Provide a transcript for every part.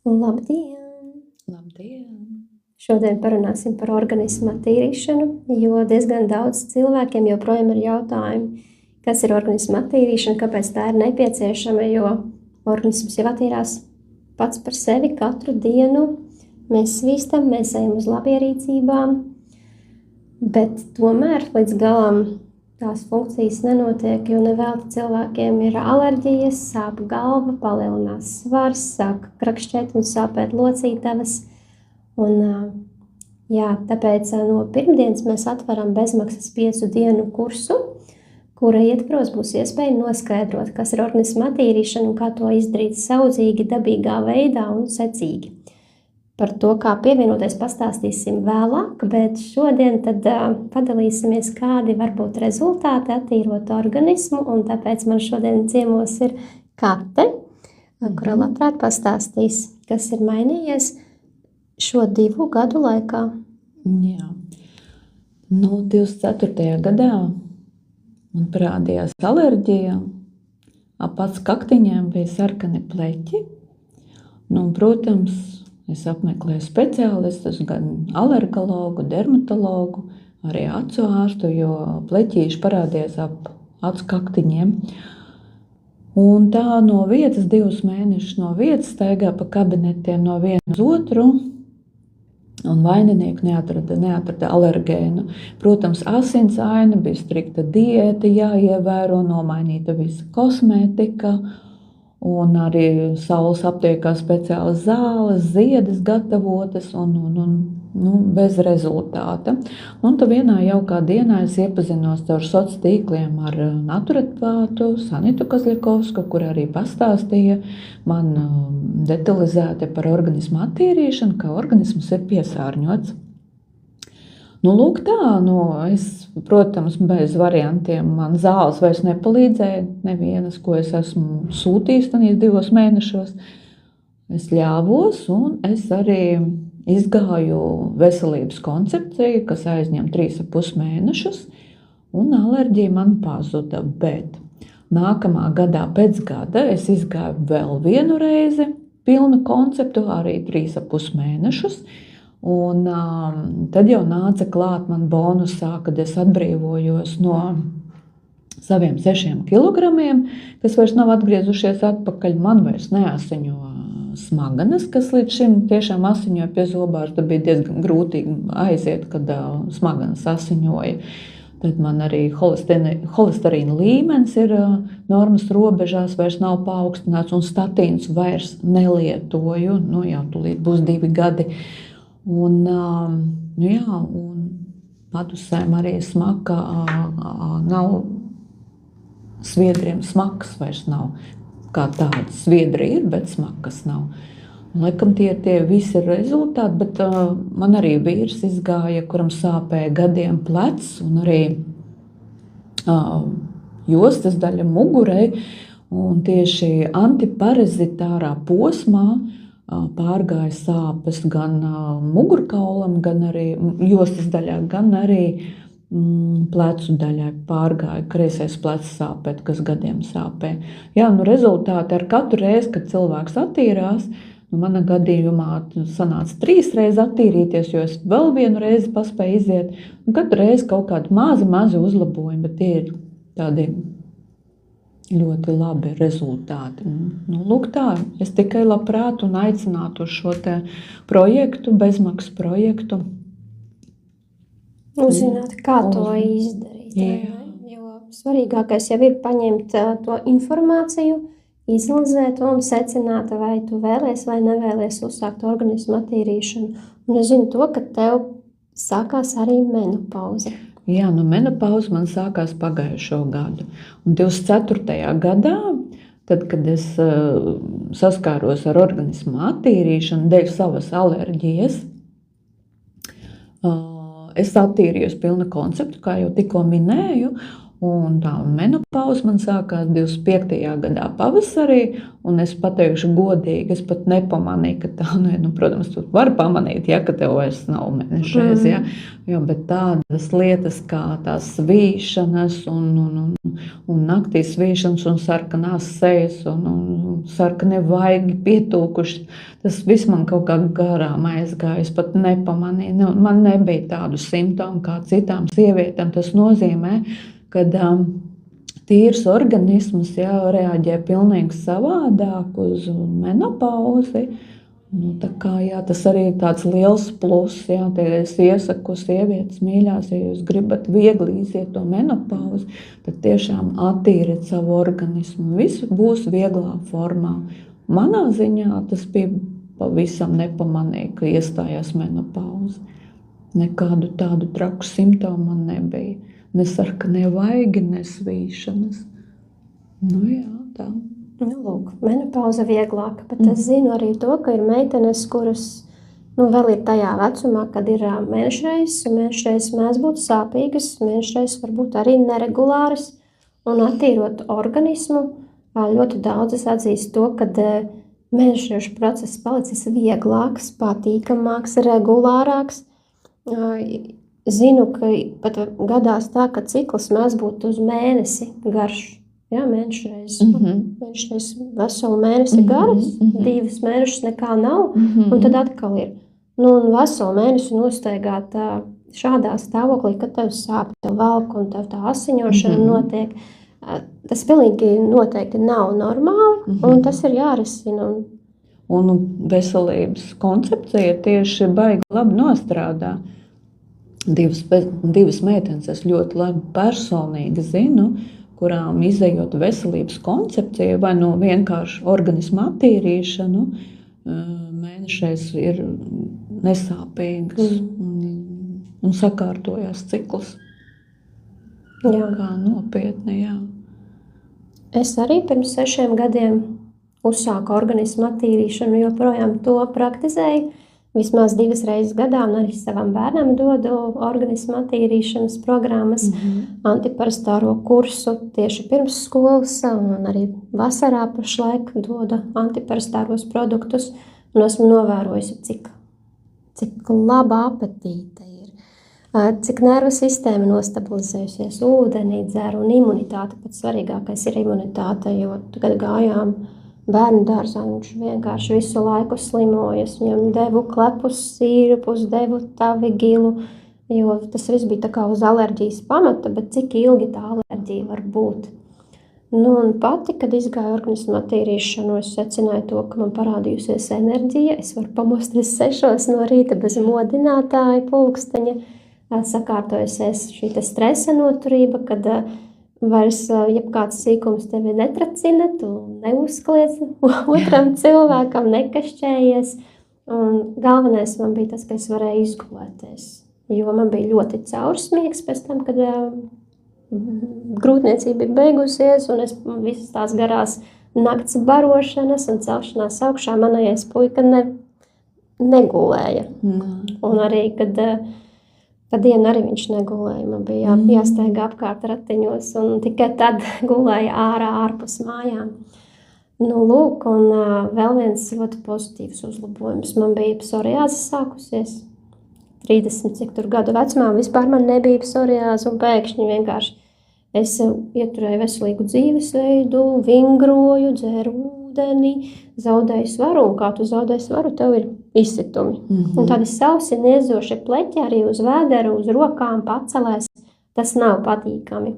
Labdien! Labdien! Šodien parunāsim par organismu attīrīšanu, jo diezgan daudz cilvēkiem joprojām ir jautājumi, kas ir organismu attīrīšana, kāpēc tā ir nepieciešama, jo organisms jau attīrās pats par sevi katru dienu. Mēs svīstam, mēs ejam uz labierīcībām, bet tomēr līdz galam tās funkcijas nenotiek, jo nevelti cilvēkiem ir alerģijas, sāp galva, palielinās svars, sāk krakšķēt un sāpēt locītavas. Tāpēc no pirmdienas mēs atveram bezmaksas 5 dienu kursu, kura ietvaros būs iespēja noskaidrot, kas ir organisma attīrīšana un kā to izdarīt saudzīgi, dabīgā veidā un secīgi. Par to, kā pievienoties, pastāstīsim vēlāk, bet šodien tad padalīsimies, kādi var būt rezultāti attīrot organismu, un tāpēc man šodien ciemos ir Kate, kura labprāt pastāstīs, kas ir mainījies šo 2 gadu laikā. Jā. 24. gadā man parādījās alerģija. Ap acu kaktiņiem bija sarkani pleķi. Protams, es apmeklēju speciālistus, gan alergologu, dermatologu, arī acu ārstu, jo pleķīši parādījās ap acu kaktiņiem. Un tā no vietas 2 mēnešus no vietas staigā pa kabinetiem no viena uz otru. Un vaininieki neatrada alergēnu. Protams, asins aina, bija strikta diēta jāievēro, nomainīta visa kosmētika, un arī saules aptiekā speciālas zāles, ziedas gatavotas un bez rezultāta. Un tad vienā jaukā dienā es iepazinos caur sociāliem tīkliem ar naturopātu Sanitu Kazļakovsku, kur arī pastāstīja man detalizēti par organismu attīrīšanu, ka organisms ir piesārņots. Lūk tā, es, protams, bez variantiem man zāles vairs nepalīdzēja, nevienas, ko es esmu sūtījis tanīs 2 mēnešos. Es ļāvos un es arī izgāju veselības koncepciju, kas aizņem 3,5 mēnešus, un alerģija man pazuda, bet nākamā gadā pēc gada es izgāju vēl vienu reizi pilnu konceptu, arī 3,5 mēnešus, un tad jau nāca klāt man bonusā, kad es atbrīvojos no saviem 6 kilogramiem, kas vairs nav atgriezušies atpakaļ, man vairs neasiņo smaganas, kas līdz šim tiešām asiņoja pie zobārsta, bija diezgan grūti aiziet, kad smaganas asiņoja. Tad man arī holesterīna līmenis ir normas robežās, vairs nav paaugstināts, un statīnus vairs nelietoju, jau tūlīt būs 2 gadi. Un padusēm arī smaka nav, sviedriem smakas vairs nav. Kā tādas sviedri ir, bet smakas nav. Laikam tie visi ir rezultāti, bet man arī vīrs izgāja, kuram sāpēja gadiem plecs un arī jostas daļa mugurei. Un tieši antiparazitārā posmā pārgāja sāpes gan mugurkaulam, gan arī jostas daļā, gan arī plecu daļai pārgāja, kreisais plecs sāpēt, kas gadiem sāpē. Rezultāti ar katru reizi, kad cilvēks attīrās, manā gadījumā sanāca 3 reizes attīrīties, jo es vēl vienu reizi paspēju iziet, un katru reizi kaut kādi mazi uzlabojumi, bet tie ir tādi ļoti labi rezultāti. Lūk tā, es tikai labprāt un aicinātu uz šo te projektu, bezmaksas projektu. Uzzināt, kā to izdarīt. Jo svarīgākais jau ir paņemt to informāciju, izlazēt un secināt, vai tu vēlies vai nevēlies uzsākt organismu attīrīšanu. Un es zinu to, ka tev sākās arī menopauze. Jā, menopauze man sākās pagājušo gadu. Un 24. gadā, tad, kad es saskāros ar organismu attīrīšanu dēļ savas alerģijas, es attīrījos pilnu konceptu, kā jau tikko minēju, Un tā menopauze man sākās 25. gadā pavasarī, un es pateikšu godīgi, es pat nepamanīju, ka tā, protams, tu vari pamanīt, ja, ka tev vairs nav mēnešreiz, ja, jo, bet tādas lietas kā tās svīšanas un naktīs svīšanas un sarkanās sejas un sarkanie vaigi pietūkuši, tas viss man kaut kā garām aizgāja, es pat nepamanīju, man nebija tādu simptomu kā citām sievietēm, tas nozīmē, kad tīrs organisms reaģē pilnīgi savādāk uz menopauzi. Tā kā, tas arī ir tāds liels pluss. Es iesaku sievietes mīļās, ja jūs gribat viegli iziet to menopauzi, tad tiešām attīriet savu organismu. Viss būs vieglā formā. Manā ziņā tas bija pavisam nepamanīgi, ka iestājās menopauze. Nekādu tādu traku simptomu man nebija. Ne sarkanie vaigi, ne svīšanas. Tā. Lūk, menopauze vieglāka, bet es zinu arī to, ka ir meitenes, kuras vēl ir tajā vecumā, kad ir mēnešreizes, un mēnešreizes mēdz būt sāpīgas, mēnešreizes varbūt arī neregulāras, un attīrot organismu, ļoti daudzas atzīst to, ka mēnešreizu process palicis vieglāks, patīkamāks, regulārāks. Zinu, ka pat gadās tā, ka cikls mēdz būt uz mēnesi garš. Mēnešreiz. Mēnešreiz veselu mēnesi garas, 2 mēnešus nekā nav, un tad atkal ir. Un veselu mēnesi nostaigāt šādā stāvoklī, kad tev sāp, tev velk un tev tā asiņošana notiek. Tas pilnīgi noteikti nav normāli, un tas ir jārisina. Un veselības koncepcija tieši baigi labi nostrādā. Divas meitenes es ļoti labi personīgi zinu, kurām izejot veselības koncepciju vai vienkārši organismu attīrīšanu, mēnešreiz ir nesāpīgas un sakārtojās cikls. Kā nopietni, Es arī pirms 6 gadiem uzsāku organismu attīrīšanu, joprojām to praktizēju. Vismaz 2 reizes gadā, un arī savam bērnam dodu organismu attīrīšanas programmas, antiparastāro kursu tieši pirms skolas, un arī vasarā pašlaik dodu antiparastāros produktus, un esmu novērojusi, cik laba apetīte ir, cik nervu sistēma nostabilizējusies, ūdenī dzer un imunitāte, pats svarīgākais ir imunitāte, jo kad gājām bērnu dārzā, viņš vienkārši visu laiku slimojas. Viņam devu klepus sīrupus, devu tavigilu, jo tas viss bija tā kā uz alerģijas pamata, bet cik ilgi tā alerģija var būt. Un pati, kad izgāju organismu attīrīšanu, es secināju to, ka man parādījusies enerģija. Es varu pamosties 6 no rīta bez modinātāja pulksteņa. Sakārtojusies šī stresa noturība, kad vairs jebkāds sīkums tevi netracina, tu neuzkliec otram cilvēkam, nekašķējies. Un galvenais man bija tas, ka es varēju izgulēties, jo man bija ļoti caursmiegs pēc tam, kad grūtniecība ir beigusies, un es visas tās garās nakts barošanas un celšanās augšā manējais puika negulēja. Un arī, kad dienu arī viņš negulēja, man bija jāsteigā apkārt ratiņos, un tikai tad gulēja ārpus mājām. Lūk, un vēl viens ļoti pozitīvs uzlabojums. Man bija psoriāze sākusies 30 cik tur gadu vecumā, vispār man nebija psoriāze, un pēkšņi vienkārši es ieturēju veselīgu dzīvesveidu, vingroju, dzēru ūdeni, zaudēju svaru, un kā tu zaudēji svaru, tev ir izsitumi. Un tādi sausi niezoši pleķi arī uz vēderu, uz rokām, pacelēs, tas nav patīkami.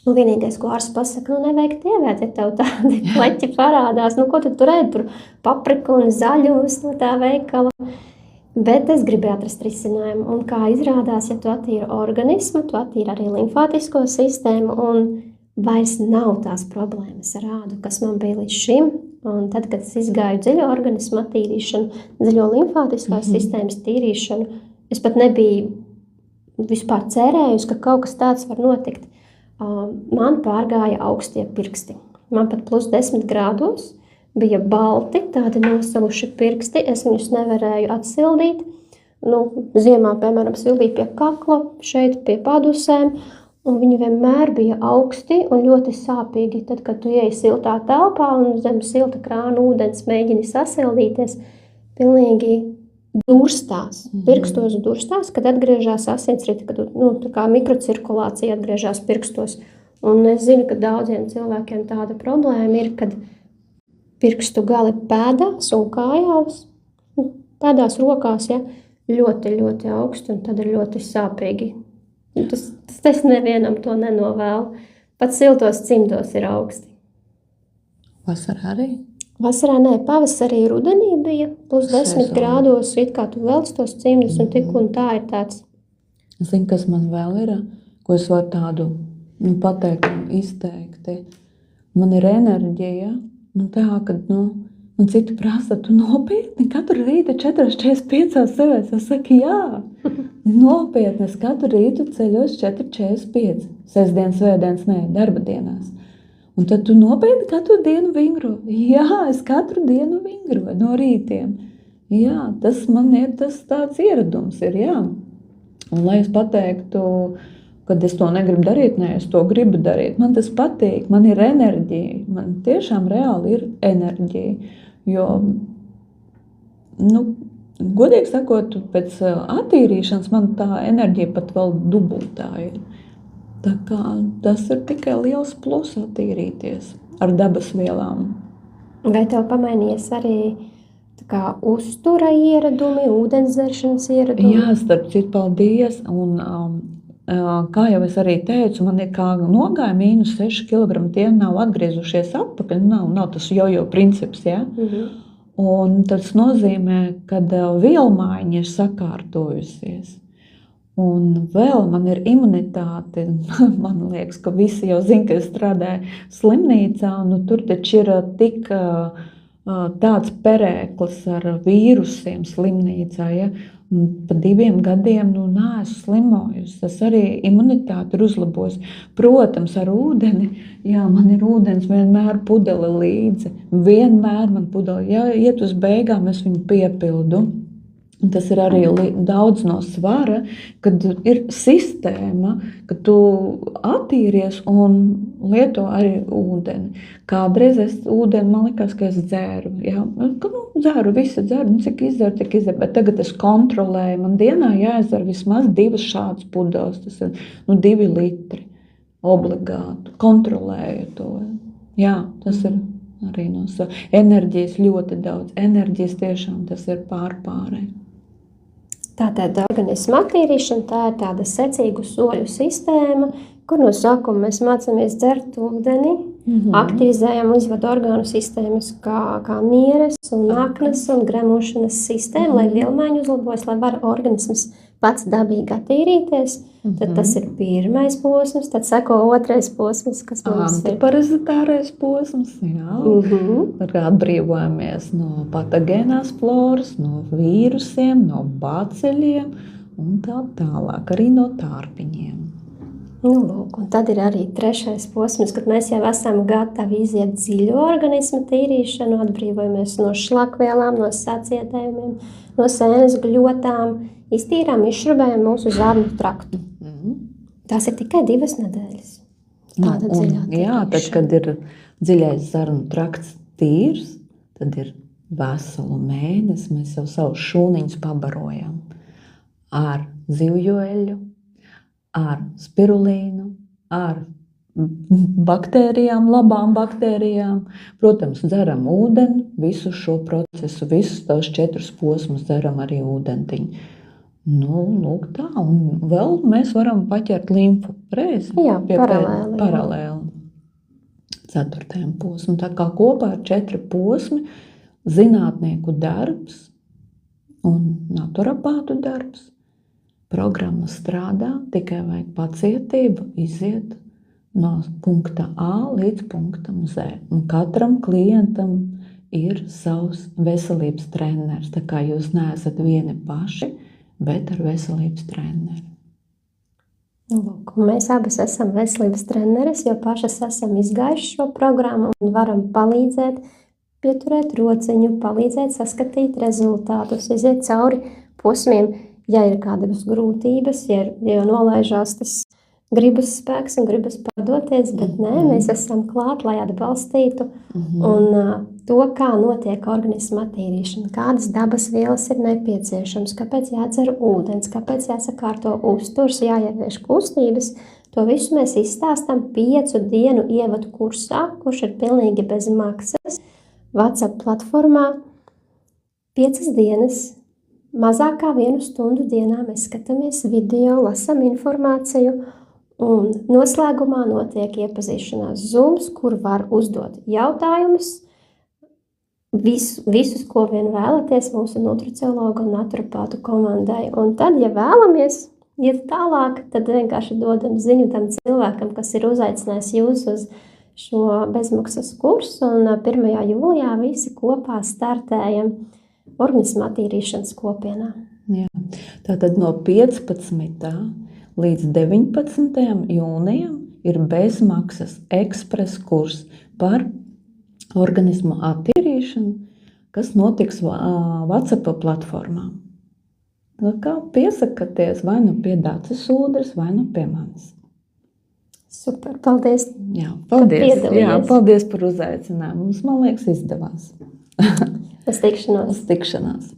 Un vienīgais, ko ārsts pasaka, nevajag tievēt, ja tev tādi pleķi parādās, ko tu tur ēd, tur papriku un zaļumus no tā veikala. Bet es gribēju atrast risinājumu, un kā izrādās, ja tu attīri organismu, tu attīri arī limfātisko sistēmu, un vairs nav tās problēmas ar ādu, kas man bija līdz šim. Un tad, kad es izgāju dziļo organismu attīrīšanu, dziļo limfātiskās sistēmas tīrīšanu, es pat nebiju vispār cerējusi, ka kaut kas tāds var notikt. Man pārgāja augstie pirksti. Man pat +10 grādos bija balti, tādi nosaluši pirksti, es viņus nevarēju atsildīt. Ziemā, piemēram, sildīju pie kakla, šeit pie padusēm, Un viņi vienmēr bija augsti un ļoti sāpīgi. Tad, kad tu ieej siltā telpā un zem silta krāna ūdens mēģini sasildīties, pilnīgi durstās, pirkstos durstās, kad atgriežās asinsrite, kad tā kā mikrocirkulācija atgriežās pirkstos. Un es zinu, ka daudziem cilvēkiem tāda problēma ir, kad pirkstu gali pēdās un kājās, pēdās rokās, ja, ļoti, ļoti augsti, un tad ir ļoti sāpīgi. Tas nevienam to nenovēlu. Pat siltos cimdos ir augsti. Vasarā arī? Vasarā nē, pavasarī rudenī bija plus 10 grādos, it kā tu velc tos cimdus un tik un tā ir tāds. Zini, kas man vēl ir, ko es varu tādu pateikt un izteikti. Man ir enerģija, tā, kad, un citi prasa, tu nopietni katru rītu 4:45 sevēs. Es saku, jā, nopietni, es katru rītu ceļos 4:45. Sestdienas, svētdienas, nē, darba dienās. Un tad tu nopietni katru dienu vingro. Jā, es katru dienu vingroju no rītiem. Jā, tas man ir tas tāds ieradums ir, jā. Un lai es pateiktu, kad es to negribu darīt, nē, es to gribu darīt. Man tas patīk, man ir enerģija. Man tiešām reāli ir enerģija. Jo, godīgi sakot, pēc attīrīšanas man tā enerģija pat vēl dubultā ir. Tā kā tas ir tikai liels plus attīrīties ar dabas vielām. Vai tev pamainījies arī uztura ieradumi, ūdensdzeršanas ieradumi? Jā, starp citu, paldies. Un, kā jau es arī teicu, man ir kā nogāja -6 kg, tie nav atgriezušies atpakaļ, nav tas jojo princips, ja? Un tas nozīmē, ka vielmaiņa ir sakārtojusies. Un vēl man ir imunitāte, man liekas, ka visi jau zina, ka es strādāju slimnīcā, un tur taču ir tik tāds perēklis ar vīrusiem slimnīcā, ja? Pa 2 gadiem neesmu slimojusi. Tas arī imunitāte ir uzlabojusi. Protams, ar ūdeni, jā, man ir ūdens vienmēr pudele līdzi. Vienmēr man pudele, ja iet uz beigām, es viņu piepildu. Un tas ir arī daudz no svara, kad ir sistēma, ka tu attīries un lieto arī ūdeni. Kādreiz es ūdeni, man likās, ka es dzēru. Jā, dzēru, visi dzēru, cik izdzēru, bet tagad es kontrolēju. Man dienā jāizdzer vismaz 2 šādas pudeles, tas ir 2 litri obligāti. Kontrolēju to. Jā, tas ir arī no enerģijas ļoti daudz. Enerģijas tiešām tas ir pārēj. Tātad organisma attīrīšana, tā ir tāda secīgu soļu sistēma, kur no sākuma mēs mācāmies dzert ūdeni, aktivizējam izvadu orgānu sistēmas kā nieres un aknas un gremošanas sistēma, lai vielmaiņu uzlabojas, lai var organisms pats dabīgi attīrīties. Tad tas ir pirmais posms, tad seko otrais posms, kas mums ir. Antiparazitārais posms, jā. Tad atbrīvojamies no patogēnās floras, no vīrusiem, no bāceļiem un tā tālāk, arī no tārpiņiem. Lūk, un tad ir arī trešais posms, kad mēs jau esam gatavi iziet dziļo organismu tīrīšanu, atbrīvojamies no šlakvielām, no sacietējumiem, no sēnes gļotām, iztīrām, izšrubējam mūsu zarnu traktu. Tās ir tikai 2 nedēļas. Tāda dziļā tīrīšana. Jā, tad, kad ir dziļais zarnu trakts tīrs, tad ir veselu mēnesi, mēs jau savus šūniņus pabarojam ar zivjoeļu, ar spirulīnu, ar baktērijām, labām baktērijām. Protams, dzeram ūdeni, visu šo procesu, visus tos 4 posmus dzeram arī ūdentiņu. Lūk tā, un vēl mēs varam paķert limfu reizi. Jā, paralēli. 4. posmu. Tā kā kopā ar 4 posmi zinātnieku darbs un naturopātu darbs. Programma strādā, tikai vajag pacietību iziet no punkta A līdz punktam Z. Un katram klientam ir savs veselības treneris. Tā kā jūs neesat vieni paši, bet ar veselības treneri. Lūk, mēs abas esam veselības treneris, jo pašas esam izgājuši šo programmu un varam palīdzēt pieturēt rociņu, palīdzēt saskatīt rezultātus, iziet cauri posmiem. Ja ir kādas grūtības, ja nolaižās tas gribas spēks un gribas padoties, bet nē, mēs esam klāt, lai atbalstītu. Un to, kā notiek organisma attīrīšana, kādas dabas vielas ir nepieciešams, kāpēc jādzer ūdens, kāpēc jāsakārto uzturs, jāievieš kustības, to visu mēs izstāstam 5 dienu ievadu kursā, kurš ir pilnīgi bez maksas. WhatsApp platformā 5 dienas, mazāk kā 1 stundu dienā mēs skatāmies video, lasam informāciju, un noslēgumā notiek iepazīšanās Zooms, kur var uzdot jautājumus, visus, ko vien vēlaties mūsu nutriciologu un naturopātu komandai. Un tad, ja vēlamies iet tālāk, tad vienkārši dodam ziņu tam cilvēkam, kas ir uzaicinājis jūs uz šo bezmaksas kursu, un 1. jūlijā visi kopā startējam organisma attīrīšanas kopienā. Jā. Tātad no 15. līdz 19. jūnijam ir bezmaksas ekspres kurs par organismu attīrīšanu, kas notiks WhatsApp platformā. Kā piesakaties vai nu pie Daces Ūdras, vai nu pie manis. Super, paldies. Jā, paldies par uzaicinājumu. Mums, man liekas, izdevās. Uz tikšanos. Uz tikšanās.